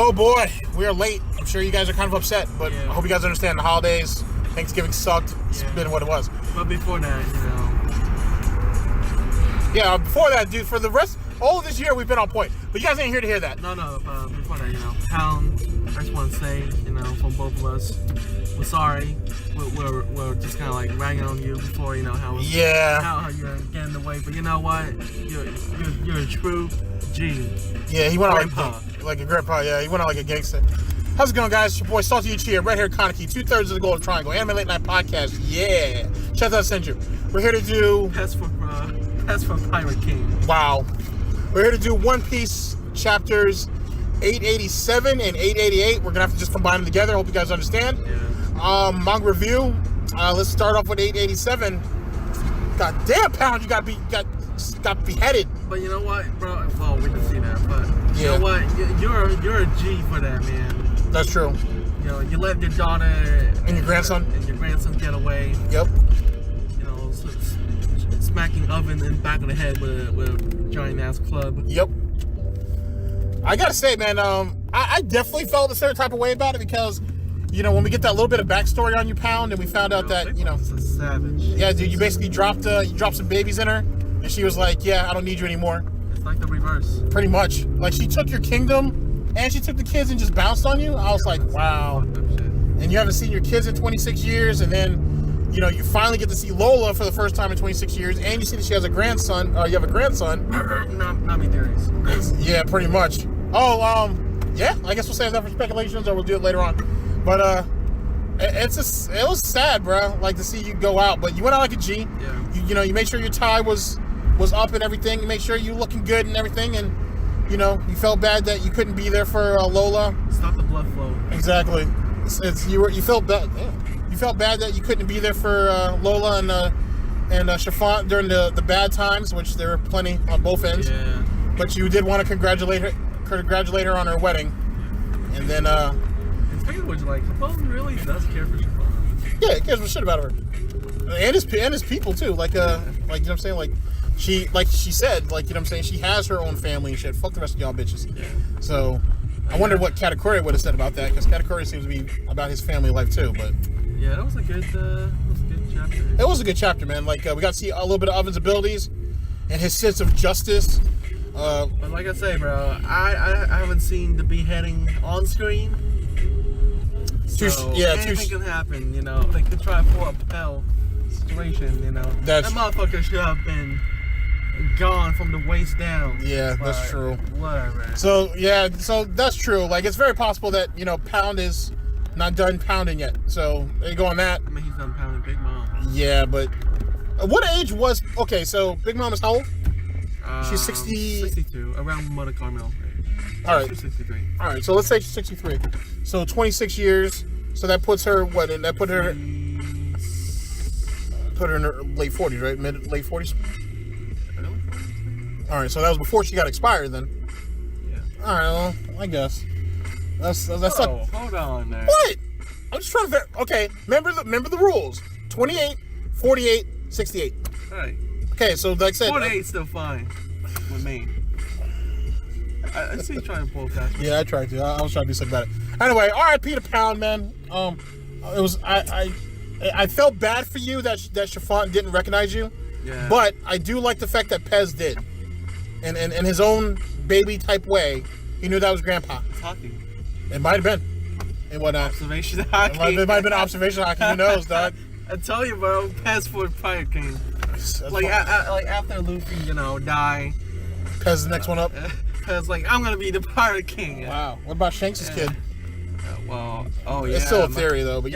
Oh boy, we are late. I'm sure you guys are kind of upset, but I hope you guys understand the holidays. Thanksgiving sucked. It's been what it was. But before that, Yeah, before that, dude, for the rest, all of this year, we've been on point. But you guys ain't here to hear that. No, before that, Pound, I just want to say, from both of us, we're sorry. We're just kind of like ragging on you before, how you're getting away. But you know what? You're a true G. Yeah, he went out like a grandpa. Yeah, he went out like a gangster. How's it going, guys? It's your boy Salty Uchi here, red hair Kaneki, 2/3 of the Golden Triangle, Anime Late Night Podcast. Yeah, shout out to Senju. We're here to do Pest for Pirate King. Wow, we're here to do One Piece chapters 887 and 888. We're gonna have to just combine them together. Hope you guys understand. Yeah. Manga review. Let's start off with 887. God damn, Pound, you got beheaded. But you know what, bro? Well, we didn't see that, but you know what? You're a G for that, man. That's true. You let your daughter and your grandson get away. Yep. Smacking oven in the back of the head with a giant ass club. Yep. I gotta say, man, I definitely felt a certain type of way about it because, when we get that little bit of backstory on you, Pound, and we found out that, it's a savage. Yeah, dude, you basically dropped some babies in her, and she was like, yeah, I don't need you anymore. It's like the reverse. Pretty much. Like, she took your kingdom, and she took the kids and just bounced on you. I was like, wow. And you haven't seen your kids in 26 years, and then, you finally get to see Lola for the first time in 26 years, and you see that she has a grandson. You have a grandson. Not me theories. Yeah, pretty much. Oh, yeah, I guess we'll save that for speculations, or we'll do it later on. But, it was sad, bro, like, to see you go out, but you went out like a G. Yeah. You made sure your tie was up and everything. You made sure you looking good and everything, and, you felt bad that you couldn't be there for Lola. Stop the blood flow. Exactly. You felt bad. Yeah. You felt bad that you couldn't be there for Lola and Chiffon during the bad times, which there were plenty on both ends. Yeah. But you did want to congratulate her on her wedding, and then. Speaking of which, Chiffon really does care for Chiffon. Yeah, he cares a shit about her, and his people too. Like you know what I'm saying, she said, you know what I'm saying, she has her own family and shit. Fuck the rest of y'all bitches. Yeah. So I wonder what Katakuri would have said about that, because Katakuri seems to be about his family life too. But yeah, that was a good chapter. It was a good chapter, man. We got to see a little bit of Oven's abilities and his sense of justice. But like I say, bro, I haven't seen the beheading on screen. So anything can happen, They could try for a Pell situation, That motherfucker should have been gone from the waist down. Yeah, that's true. Whatever. So that's true. It's very possible that, Pound is not done pounding yet. So there you go on that. I mean, he's done pounding Big Mom. Yeah, but what age was... Okay, so Big Mom is how old? She's 62, around Mother Carmel age. All right. She's 63. All right, so let's say she's 63. So 26 years. So that puts her, put her in her late 40s, right? Late 40s? All right, so that was before she got expired then. Yeah. All right, well, I guess. That's hold on there. What? I'm just trying to okay, remember the rules. 28, 48, 68. All right. Okay, so like I said, 48 still fine with me. I see you trying to pull fast. Yeah, I tried to. I was trying to do something about it. Anyway, R.I.P. to Pound, man. It was I felt bad for you that Chiffon didn't recognize you. Yeah. But I do like the fact that Pez did, and in his own baby type way, he knew that was Grandpa. It's hockey. It might have been, and whatnot. Observation hockey. It might have been observation hockey. Who knows, dog? I tell you, bro. Pez for Pirate King. After Luffy, die. Pez is the next one up. Pez I'm gonna be the Pirate King. Wow. What about Shanks' kid? It's still a theory though, but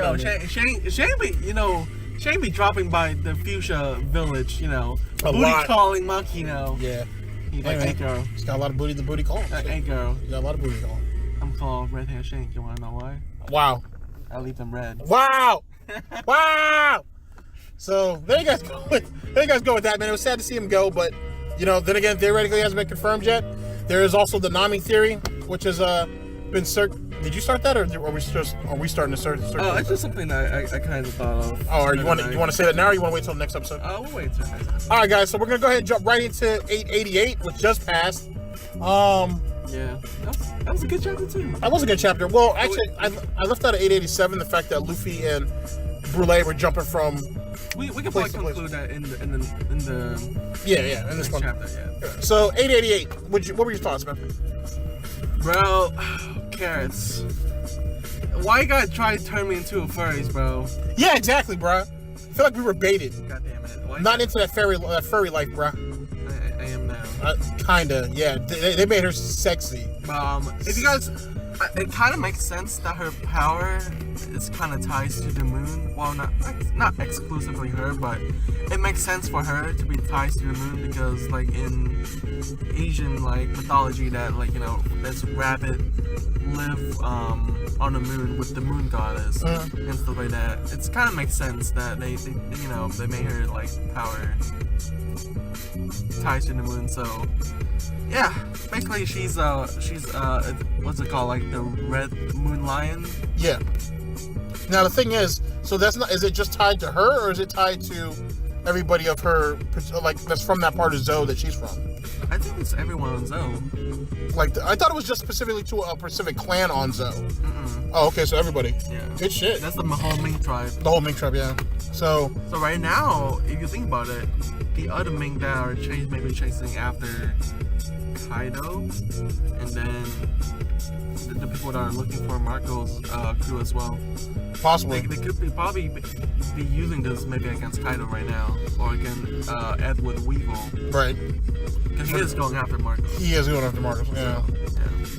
Shane be dropping by the Fuchsia Village, booty calling monkey now. Yeah. He's hey girl. He's got a lot of booty. The booty call. Hey girl. He's got a lot of booty call. I'm called Red Hair Shane. You wanna know why? Wow. I leave them red. Wow. Wow. So there you guys go. There you guys go with that, man. It was sad to see him go, but then again, theoretically, it hasn't been confirmed yet. There is also the Nami theory, which has been Did you start that, or are we starting to search? Oh, it's just something I kind of thought of. Oh, you want to say that now, or you want to wait till the next episode? We'll wait till next episode. All right, guys. So we're gonna go ahead and jump right into 888, which just passed. Yeah, That was a good chapter too. That was a good chapter. Well, actually, I left out of 887 the fact that Luffy and Brûlé were jumping from. We can probably conclude that in the in this one. Chapter. Yeah. So 888. What were your thoughts, man? Bro, carrots. Why you gotta try to turn me into a furries, bro? Yeah, exactly, bro. I feel like we were baited. God damn it. Not into that furry life, bro. I am now. Kinda, yeah. They made her sexy. If you guys, it kind of makes sense that her power is kind of ties to the moon. Well, not exclusively her, but it makes sense for her to be tied to the moon because, like, in Asian mythology, that this rabbit live on the moon with the moon goddess and stuff like that. It's kind of makes sense that they made her power ties to the moon. So yeah, basically she's what's it called, the red moon lion. Yeah. Now the thing is, so is it just tied to her, or is it tied to everybody of her, that's from that part of Zou that she's from? I think it's everyone on Zou. I thought it was just specifically to a specific clan on Zou. Oh, okay, so everybody. Yeah. Good shit. That's the whole Mink tribe. The whole Mink tribe, yeah. So right now, if you think about it, the other Mink that are maybe chasing after Kaido, and then the people that are looking for Marco's crew as well. Possibly. They could probably be using this maybe against Kaido right now, or against Ed with Weevil. Right. Because he is going after Marco. He is going after Marco, yeah.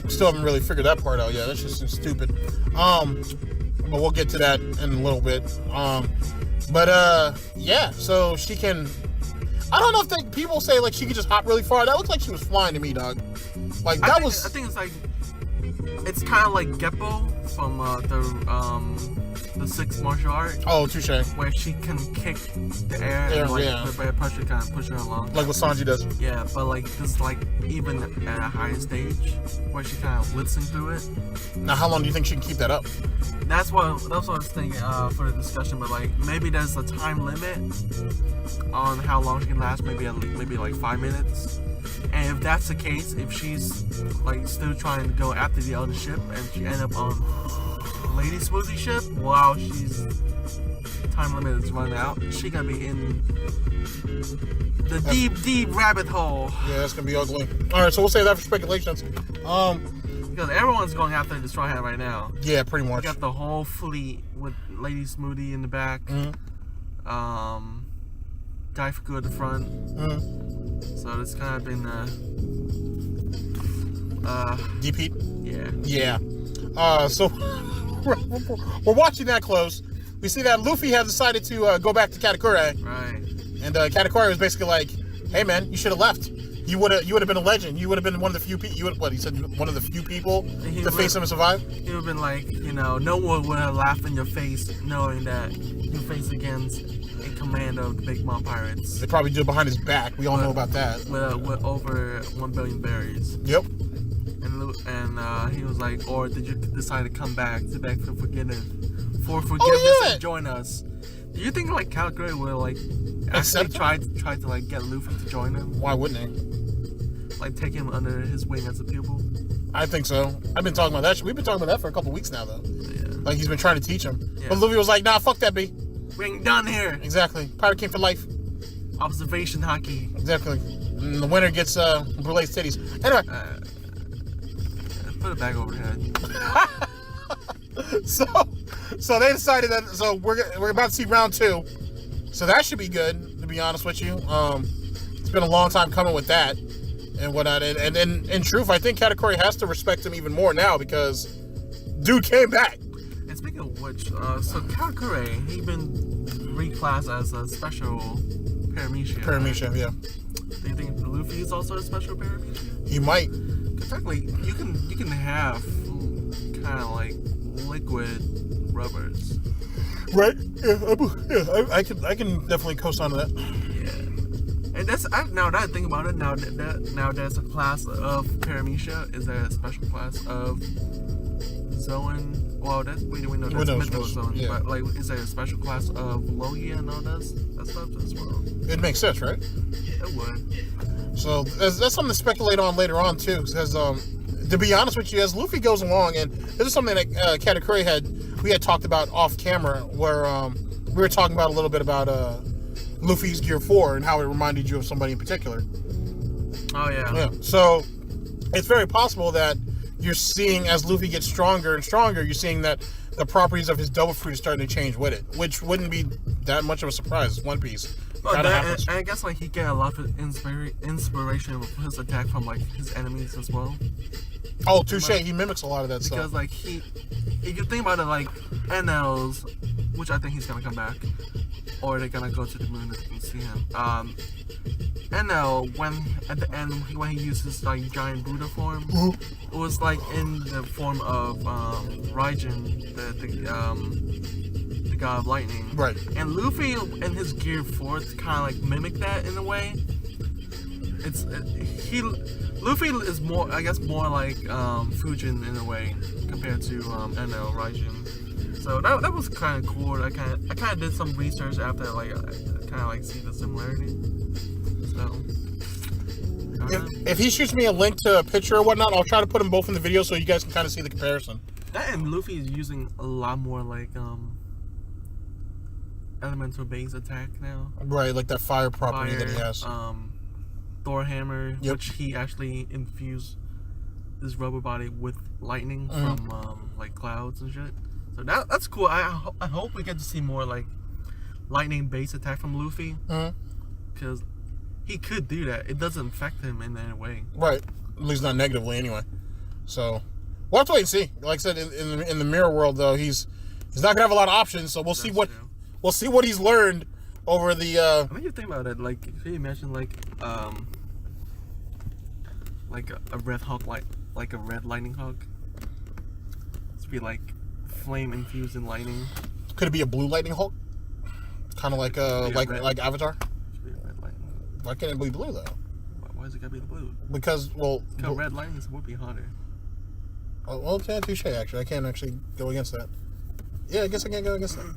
Still haven't really figured that part out yet. That's just stupid. But we'll get to that in a little bit. Yeah, so she can... I don't know if people say, she could just hop really far. That looked like she was flying to me, dog. I think it's it's kind of like Geppo from the sixth martial art. Oh, touche. Where she can kick the air and the pressure kind of push her along. Like what Sanji does. Yeah, but this even at a higher stage where she kind of blitzing through it. Now, how long do you think she can keep that up? That's what I was thinking for the discussion, but maybe there's a time limit on how long she can last. Maybe 5 minutes. And if that's the case, if she's still trying to go after the other ship and she end up on Lady Smoothie ship while she's time limit is running out, she gonna be in the deep rabbit hole. Yeah, that's gonna be ugly. All right, so we'll save that for speculations. Because everyone's going after the Straw Hat right now. Yeah, pretty much. We got the whole fleet with Lady Smoothie in the back. Daifuku at the front. So it's kind of been deep heat. Yeah. So we're watching that close. We see that Luffy has decided to go back to Katakuri. Right. And Katakuri was basically like, "Hey man, you should have left. You would have been a legend. You would have been one of the few people. He said one of the few people to face him and survive." He would have been like, no one would have laughed in your face knowing that you face against a command of the Big Mom Pirates. They probably do it behind his back. We all know about that. With over 1 billion berries. Yep. And he was like, or did you decide to come back to beg for forgiveness and join us? Do you think Katakuri will actually try to get Luffy to join him? Why wouldn't he? Take him under his wing as a pupil? I think so. I've been talking about that. We've been talking about that for a couple weeks now, though. Yeah. He's been trying to teach him. Yeah. But Luffy was like, "Nah, fuck that, B. We ain't done here." Exactly. Pirate King for life. Observation hockey. Exactly. And the winner gets Brulee's titties. Anyway. Put it back over head. So they decided that. So we're about to see round 2. So that should be good, to be honest with you. It's been a long time coming with that and whatnot. And in truth, I think Katakuri has to respect him even more now because dude came back. And speaking of which, so Katakuri, he been reclassed as a special Paramecia. Paramecia, right? Yeah. Do you think Luffy is also a special Paramecia? He might. Technically, you can have kind of liquid rubbers. Right? Yeah, I can definitely co-sign to that. Yeah. And now that I think about it, now there's a class of Paramecia. Is there a special class of Zoan? Well, we know that's Mythozone, yeah. But is there a special class of Logia and all that stuff as well? It makes sense, right? It would. So that's something to speculate on later on too, because to be honest with you, as Luffy goes along, and this is something that Katakuri we had talked about off camera, where we were talking about a little bit about Luffy's Gear 4 and how it reminded you of somebody in particular. Oh yeah. Yeah. So it's very possible that you're seeing, as Luffy gets stronger and stronger, you're seeing that the properties of his double fruit are starting to change with it, which wouldn't be that much of a surprise. It's One Piece. And I guess like he get a lot of inspiration with his attack from like his enemies as well. Oh, touche. He mimics a lot of that stuff. Because like you can think about it, like NL's, which I think he's gonna come back, or they're gonna go to the moon and see him. NL, when at the end when he uses like giant Buddha form, it was like in the form of Raijin, the god of lightning. Right. And Luffy in his Gear 4 kind of like mimic that in a way. Luffy is more, I guess, more like Fujin in a way compared to NL Raijin. So that was kind of cool. I kind of did some research after, like, I kind of like see the similarity. So if he shoots me a link to a picture or whatnot, I'll try to put them both in the video so you guys can kind of see the comparison. That and Luffy is using a lot more like elemental base attack now. Right, like that fire property that he has. Thor hammer, which he actually infused his rubber body with lightning from like clouds and shit. So that's cool. I hope we get to see more like lightning base attack from Luffy, because he could do that. It doesn't affect him in any way. Right, at least not negatively anyway. So we'll have to wait and see. Like I said, in the mirror world though, he's not gonna have a lot of options. So we'll see what he's learned over the. I mean, you think about it. Like, can you imagine like a red hawk, like a red lightning hawk? To be like flame infused in lightning. Could it be a blue lightning hawk? Kind of like like Avatar. Why can't it be blue though? Why is it gotta be the blue? Because red lightning would be hotter. Oh, well, yeah, touche. Actually, I can't actually go against that. Yeah, I guess I can't go against that.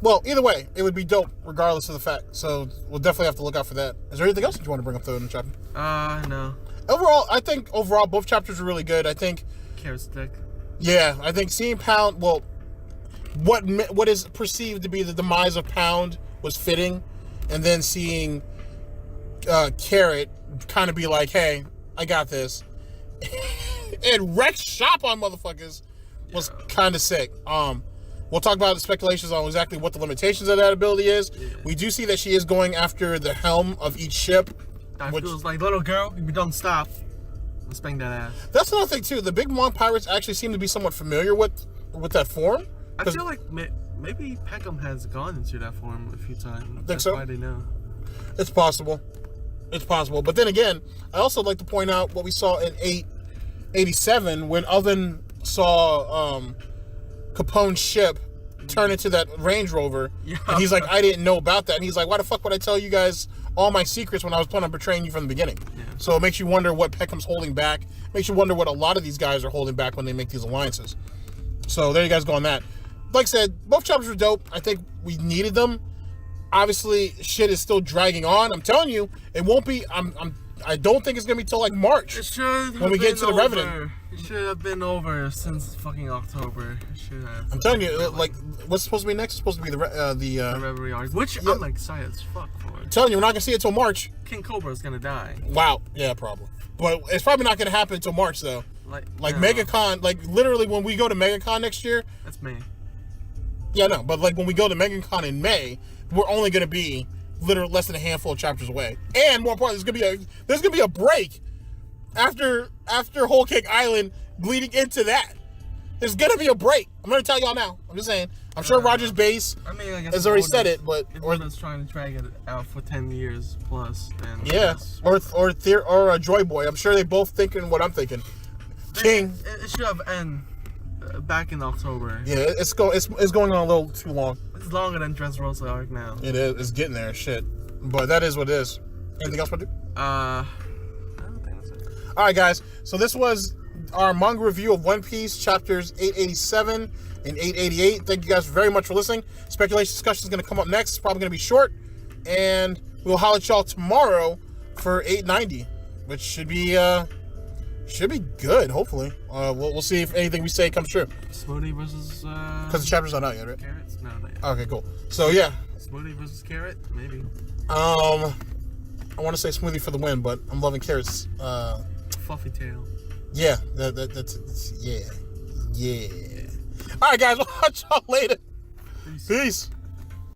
Well, either way, it would be dope regardless of the fact. So we'll definitely have to look out for that. Is there anything else that you want to bring up though in the chapter? No. I think overall both chapters were really good. I think. Carrot stick. Yeah, I think seeing Pound. Well, what is perceived to be the demise of Pound was fitting, and then seeing Carrot kind of be like, "Hey, I got this," and wreck shop on motherfuckers was kind of sick. We'll talk about the speculations on exactly what the limitations of that ability is. Yeah. We do see that she is going after the helm of each ship. That feels like, little girl, if you don't stop, let's bang that ass. That's another thing too. The Big Mom pirates actually seem to be somewhat familiar with that form. I feel like maybe Peckham has gone into that form a few times. That's so? Why they know. It's possible. It's possible. But then again, I also like to point out what we saw in 887 when Oven saw Capone's ship turn into that Range Rover, and he's like, I didn't know about that, and he's like, why the fuck would I tell you guys all my secrets when I was planning on betraying you from the beginning? So it makes you wonder what Peckham's holding back, makes you wonder what a lot of these guys are holding back when they make these alliances. So there you guys go on that. Like I said, both chapters were dope. I think we needed them. Obviously shit is still dragging on. I'm telling you, it won't be. I don't think it's gonna be till like March. It should when we get to the Revenant. It should have been over since fucking October. It should have. I'm telling you, like, what's supposed to be next? It's supposed to be the Reverie arc, which I'm excited as fuck for. I'm telling you, we're not gonna see it till March. King Cobra's gonna die. Wow. Yeah, probably. But it's probably not gonna happen until March though. Like MegaCon, like literally when we go to MegaCon next year. That's May. Yeah, no, but like when we go to MegaCon in May, we're only gonna be literally less than a handful of chapters away. And more importantly, there's gonna be a break after Whole Cake Island bleeding into that. There's gonna be a break. I'm gonna tell y'all now. I'm just saying. I'm sure RogersBase has already said it, but Oda's trying to drag it out for 10 years plus. Then yeah, or a Joy Boy. I'm sure they both thinking what I'm thinking. King. It should have ended back in October. Yeah, it's going on a little too long. It's longer than Dressrosa arc now. It is. It's getting there. Shit. But that is what it is. Anything else, Padu? I don't think that's it. All right, guys. So this was our manga review of One Piece chapters 887 and 888. Thank you guys very much for listening. Speculation discussion is going to come up next. It's probably going to be short, and we'll holler at y'all tomorrow for 890, which should be Should be good, hopefully. We'll see if anything we say comes true. Smoothie versus... Because the chapter's not out yet, right? Carrots? No, not yet. Okay, cool. So, yeah. Smoothie versus carrot? Maybe. I want to say smoothie for the win, but I'm loving carrots. Fluffy tail. Yeah, that's yeah. All right, guys. We'll watch y'all later. Peace.